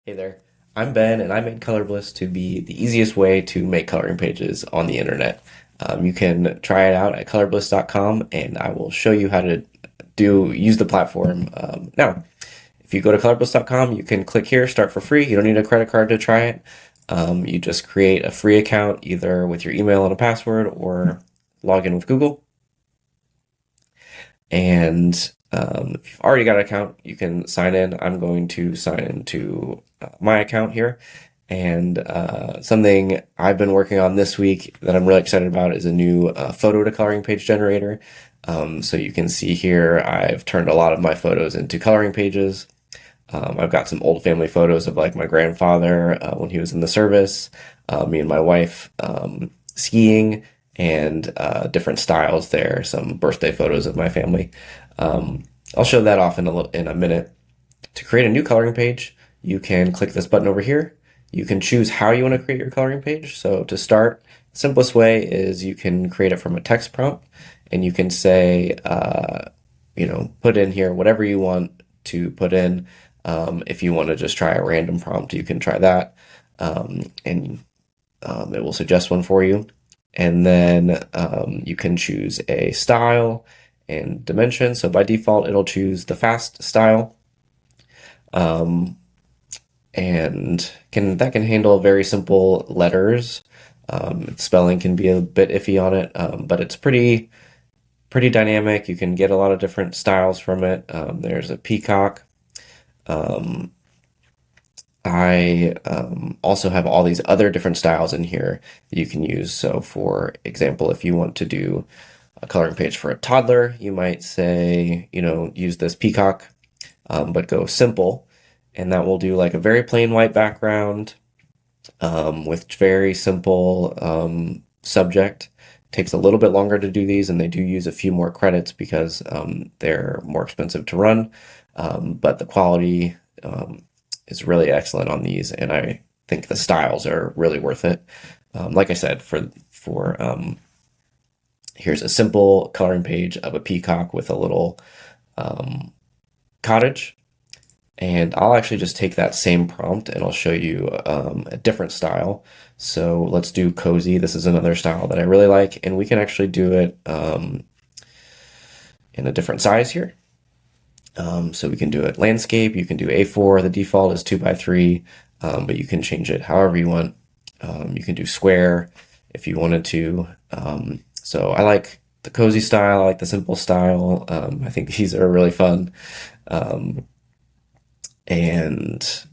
Hey there, I'm Ben, and I made ColorBliss to be the easiest way to make coloring pages on the internet. You can try it out at colorbliss.com, and I will show you how to use the platform now. If you go to colorbliss.com, you can click here, start for free. You don't need a credit card to try it. You just create a free account either with your email and a password or log in with Google. And if you've already got an account, you can sign in. I'm going to sign into my account here. And something I've been working on this week that I'm really excited about is a new photo to coloring page generator. So you can see here, I've turned a lot of my photos into coloring pages. I've got some old family photos of like my grandfather when he was in the service, me and my wife skiing, and different styles there, some birthday photos of my family. I'll show that off in a minute. To create a new coloring page, you can click this button over here. You can choose how you want to create your coloring page. So to start, the simplest way is you can create it from a text prompt, and you can say, put in here whatever you want to put in. If you want to just try a random prompt, you can try that, and it will suggest one for you. And then you can choose a style and dimension. So by default, it'll choose the fast style. And that can handle very simple letters. Spelling can be a bit iffy on it, but it's pretty dynamic. You can get a lot of different styles from it. There's a peacock. I also have all these other different styles in here that you can use. So for example, if you want to do a coloring page for a toddler, you might say, use this peacock, but go simple. And that will do like a very plain white background with very simple subject. Takes a little bit longer to do these, and they do use a few more credits because they're more expensive to run. But the quality is really excellent on these, and I think the styles are really worth it. Like I said, here's a simple coloring page of a peacock with a little cottage. And I'll actually just take that same prompt and I'll show you a different style. So let's do cozy. This is another style that I really like, and we can actually do it in a different size here. So we can do it landscape, you can do A4, the default is 2x3, but you can change it however you want. You can do square if you wanted to. So I like the cozy style, I like the simple style. I think these are really fun. And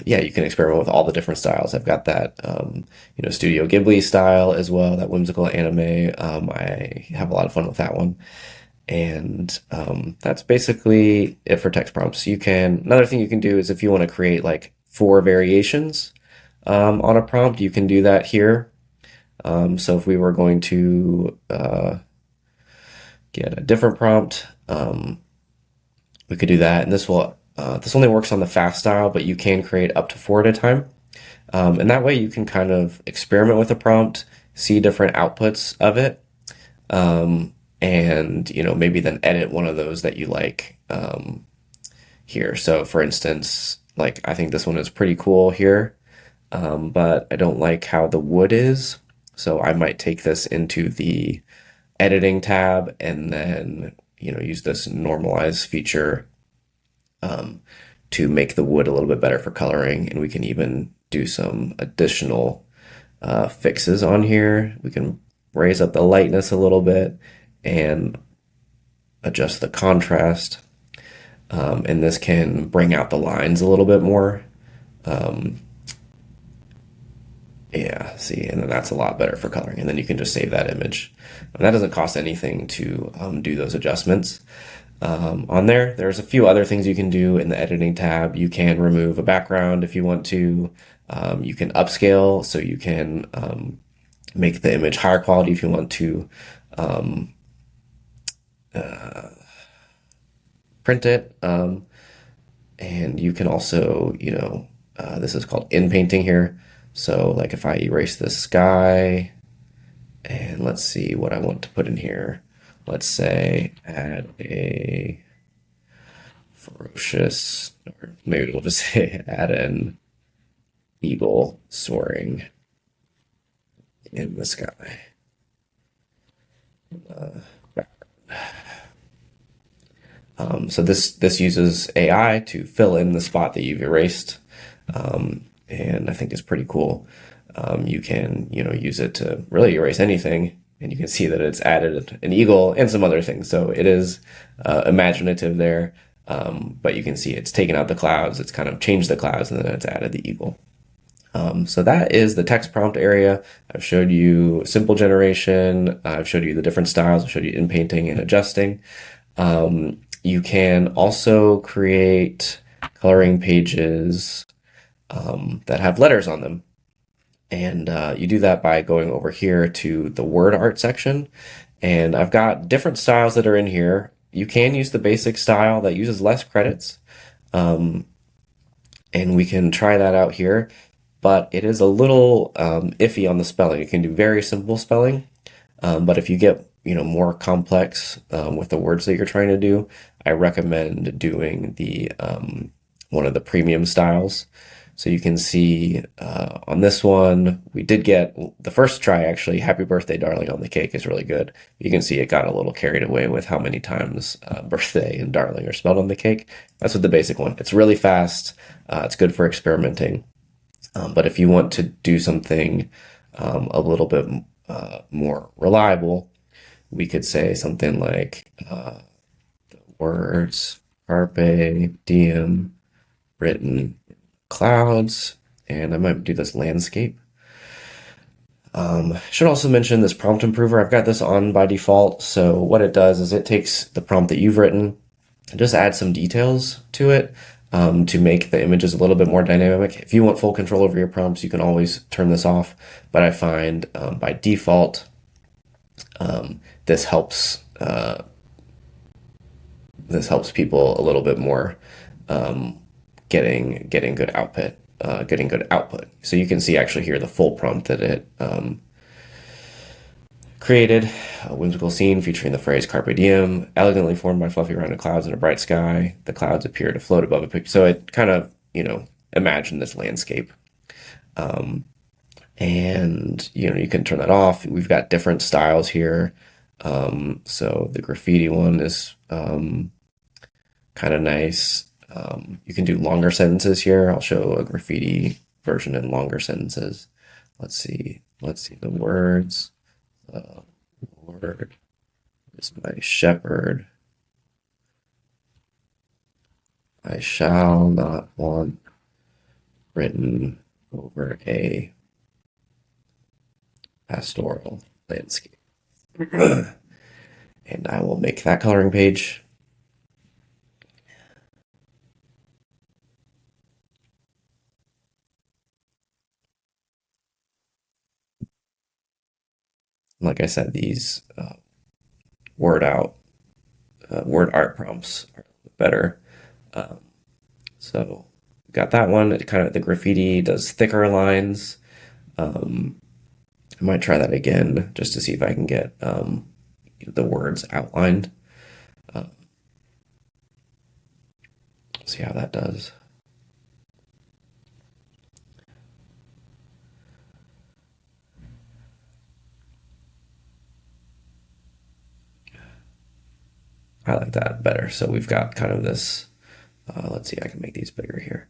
yeah, you can experiment with all the different styles. I've got that, Studio Ghibli style as well, that whimsical anime. I have a lot of fun with that one. And that's basically it for text prompts. Another thing you can do is if you want to create like 4 variations on a prompt, you can do that here. So if we were going to get a different prompt, we could do that. And this only works on the fast style, but you can create up to 4 at a time. And that way you can kind of experiment with a prompt, see different outputs of it, and maybe then edit one of those that you like here. So for instance, like I think this one is pretty cool here, but I don't like how the wood is. So I might take this into the editing tab and then use this normalize feature to make the wood a little bit better for coloring. And we can even do some additional fixes on here. We can raise up the lightness a little bit and adjust the contrast. And this can bring out the lines a little bit more. Yeah, see, and then that's a lot better for coloring. And then you can just save that image. And that doesn't cost anything to do those adjustments. On there, there's a few other things you can do in the editing tab. You can remove a background if you want to. You can upscale, so you can make the image higher quality if you want to print it. And you can also, this is called in painting here. So like if I erase this sky, and let's see what I want to put in here. Let's say add a ferocious, or maybe we'll just say add an eagle soaring in the sky. So this uses AI to fill in the spot that you've erased, and I think it's pretty cool. You can use it to really erase anything, and you can see that it's added an eagle and some other things. So it is imaginative there, but you can see it's taken out the clouds, it's kind of changed the clouds, and then it's added the eagle. So that is the text prompt area. I've showed you simple generation. I've showed you the different styles. I've showed you in painting and adjusting. You can also create coloring pages that have letters on them. And you do that by going over here to the word art section. And I've got different styles that are in here. You can use the basic style that uses less credits. And we can try that out here. But it is a little iffy on the spelling. You can do very simple spelling. But if you get more complex with the words that you're trying to do, I recommend doing the one of the premium styles. So you can see on this one, we did get the first try actually, Happy Birthday Darling on the cake is really good. You can see it got a little carried away with how many times birthday and darling are spelled on the cake. That's with the basic one. It's really fast. It's good for experimenting. But if you want to do something a little bit more reliable, we could say something like the words carpe diem written in clouds, and I might do this landscape. Should also mention this prompt improver. I've got this on by default, so what it does is it takes the prompt that you've written and just adds some details to it to make the images a little bit more dynamic. If you want full control over your prompts, you can always turn this off, but I find by default this helps people a little bit more getting good output. So you can see actually here the full prompt that it created. A whimsical scene featuring the phrase carpe diem, elegantly formed by fluffy rounded clouds in a bright sky. The clouds appear to float above a picture. So it kind of, imagine this landscape. And you can turn that off. We've got different styles here. So the graffiti one is kind of nice. You can do longer sentences here. I'll show a graffiti version in longer sentences. Let's see the words. Lord is my shepherd. I shall not want written over a pastoral landscape. And I will make that coloring page. Like I said, these word art prompts are better. So got that one. It kind of the graffiti does thicker lines. I might try that again just to see if I can get the words outlined. See how that does. I like that better. So we've got kind of this, let's see, I can make these bigger here.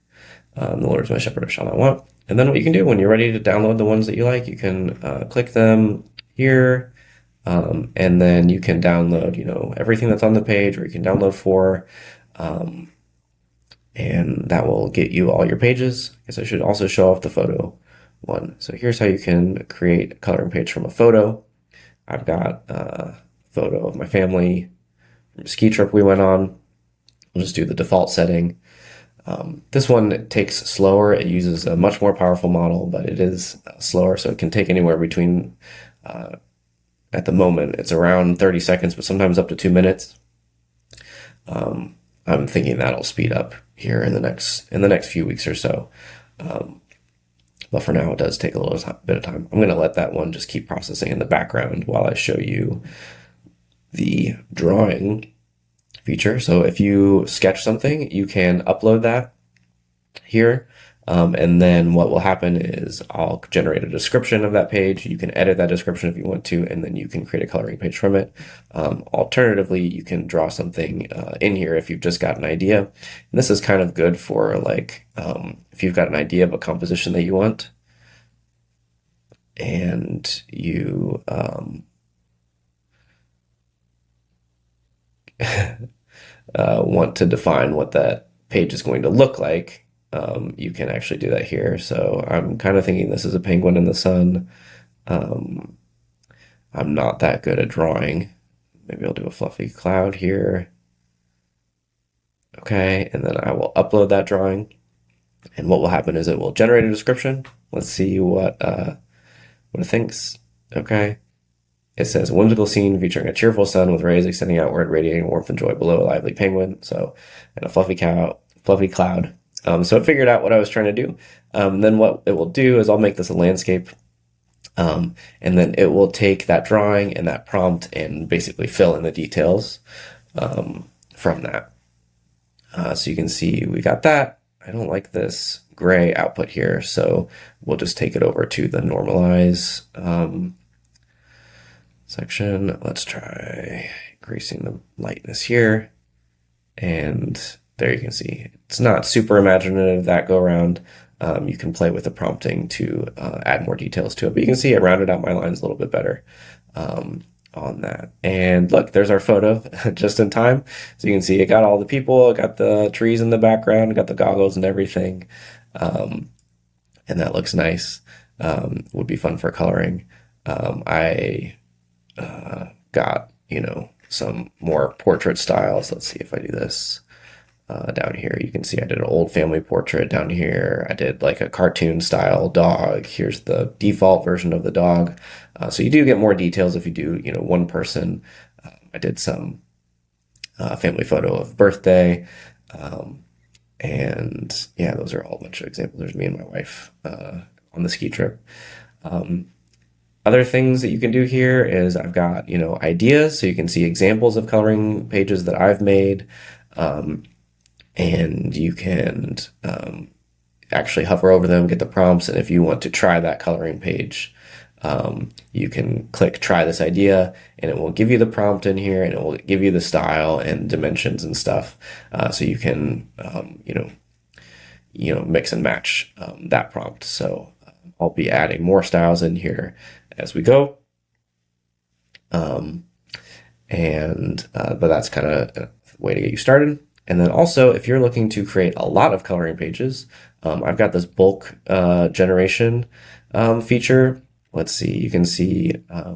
The Lord is my shepherd, I shall not want. And then what you can do when you're ready to download the ones that you like, you can click them here, and then you can download, everything that's on the page, or you can download 4, and that will get you all your pages. I guess I should also show off the photo one. So here's how you can create a coloring page from a photo. I've got a photo of my family from a ski trip we went on. I'll just do the default setting. This one takes slower. It uses a much more powerful model, but it is slower, so it can take anywhere between, at the moment, it's around 30 seconds, but sometimes up to 2 minutes. I'm thinking that'll speed up here in the next few weeks or so. But for now, it does take a little bit of time. I'm going to let that one just keep processing in the background while I show you the drawing. If feature. So if you sketch something, you can upload that here. And then what will happen is I'll generate a description of that page. You can edit that description if you want to, and then you can create a coloring page from it. Alternatively, you can draw something in here if you've just got an idea. And this is kind of good for like if you've got an idea of a composition that you want and you want to define what that page is going to look like. You can actually do that here. So I'm kind of thinking this is a penguin in the sun. I'm not that good at drawing. Maybe I'll do a fluffy cloud here. Okay, and then I will upload that drawing. And what will happen is it will generate a description. Let's see what it thinks. Okay. It says a whimsical scene featuring a cheerful sun with rays extending outward, radiating warmth and joy below a lively penguin. So, and a fluffy cloud. So it figured out what I was trying to do. Then what it will do is I'll make this a landscape. And then it will take that drawing and that prompt and basically fill in the details from that. So you can see we got that. I don't like this gray output here, so we'll just take it over to the normalize section. Let's try increasing the lightness here. And there you can see it's not super imaginative that go around. You can play with the prompting to add more details to it, but you can see it rounded out my lines a little bit better on that. And look, there's our photo just in time. So you can see it got all the people, it got the trees in the background, got the goggles and everything. And that looks nice. Would be fun for coloring. I got, some more portrait styles. Let's see if I do this. Down here, you can see I did an old family portrait down here. I did like a cartoon style dog. Here's the default version of the dog. So you do get more details if you do, one person. I did some family photo of birthday. And yeah, those are all a bunch of examples. There's me and my wife on the ski trip. Other things that you can do here is I've got, ideas. So you can see examples of coloring pages that I've made. And you can actually hover over them, get the prompts, and if you want to try that coloring page, you can click try this idea, and it will give you the prompt in here, and it will give you the style and dimensions and stuff, so you can mix and match that prompt. So I'll be adding more styles in here as we go, but that's kind of a way to get you started. And then also, if you're looking to create a lot of coloring pages, I've got this bulk generation feature. Let's see, you can see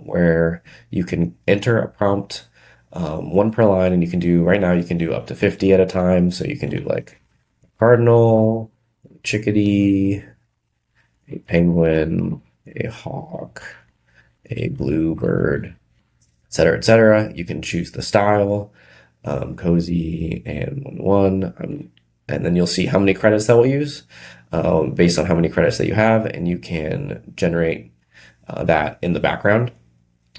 where you can enter a prompt, one per line, and you can do, right now you can do up to 50 at a time. So you can do like cardinal, chickadee, a penguin, a hawk, a bluebird, etc., etc. You can choose the style. Cozy and 1-1, and then you'll see how many credits that will use based on how many credits that you have, and you can generate that in the background.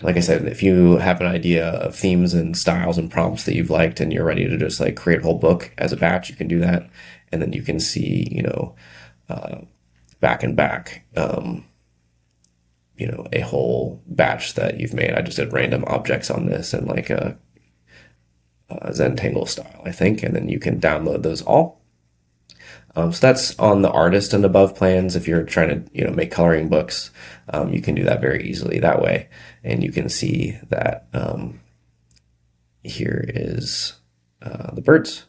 Like I said, if you have an idea of themes and styles and prompts that you've liked and you're ready to just like create a whole book as a batch, you can do that, and then you can see back and back a whole batch that you've made. I just did random objects on this and like a Zentangle style, I think, and then you can download those all. So that's on the artist and above plans. If you're trying to make coloring books, you can do that very easily that way. And you can see that here is the birds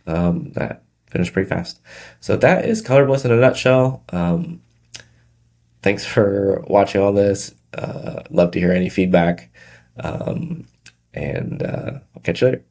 that finished pretty fast. So that is ColorBliss in a nutshell. Thanks for watching all this. Love to hear any feedback, and I'll catch you later.